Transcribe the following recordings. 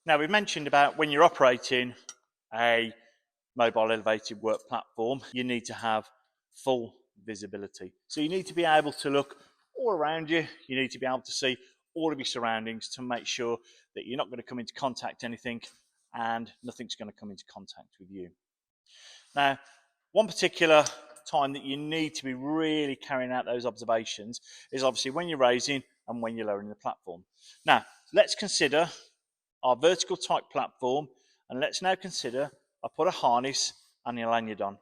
Now, we've mentioned about when you're operating a mobile elevated work platform, you need to have full visibility. So you need to be able to look all around you. You need to be able to see all of your surroundings to make sure that you're not going to come into contact with anything and nothing's going to come into contact with you. Now, one particular time that you need to be really carrying out those observations is obviously when you're raising and when you're lowering the platform. Now, let's consider our vertical type platform, and let's now consider I put a harness and a lanyard on.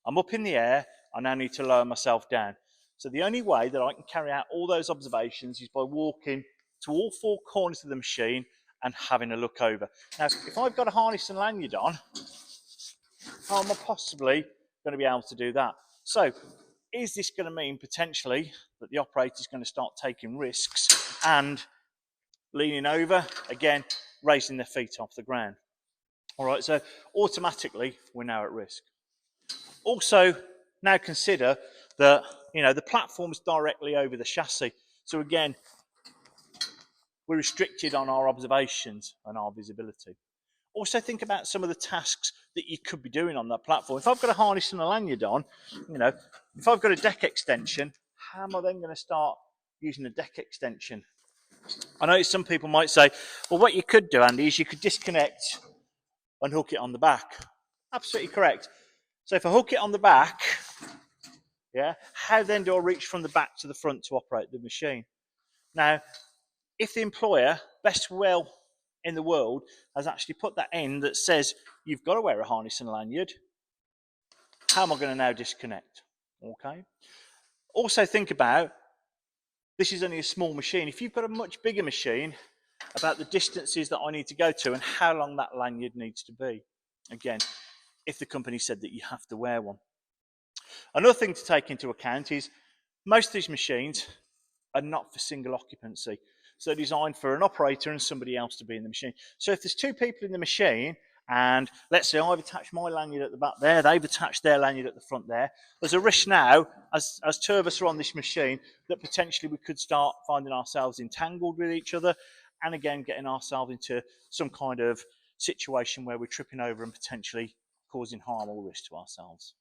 I'm up in the air, I now need to lower myself down. So the only way that I can carry out all those observations is by walking to all four corners of the machine and having a look over. Now, if I've got a harness and lanyard on, how am I possibly going to be able to do that? So, is this going to mean potentially that the operator is going to start taking risks and leaning over, again, raising their feet off the ground? All right, so automatically we're now at risk. Also, now consider that the platform is directly over the chassis. So again, we're restricted on our observations and our visibility. Also think about some of the tasks that you could be doing on that platform. If I've got a harness and a lanyard on, if I've got a deck extension, how am I then going to start using a deck extension? I know some people might say, well, what you could do, Andy, is you could disconnect and hook it on the back. Absolutely correct. So if I hook it on the back, how then do I reach from the back to the front to operate the machine? Now, if the employer, best will in the world, has actually put that in that says you've got to wear a harness and a lanyard, how am I going to now disconnect? Okay. Also think about, this is only a small machine. If you've got a much bigger machine, about the distances that I need to go to and how long that lanyard needs to be. Again, if the company said that you have to wear one. Another thing to take into account is most of these machines are not for single occupancy. So they're designed for an operator and somebody else to be in the machine. So if there's two people in the machine, and let's say I've attached my lanyard at the back there, they've attached their lanyard at the front there, there's a risk now, as two of us are on this machine, that potentially we could start finding ourselves entangled with each other, and again getting ourselves into some kind of situation where we're tripping over and potentially causing harm or risk to ourselves.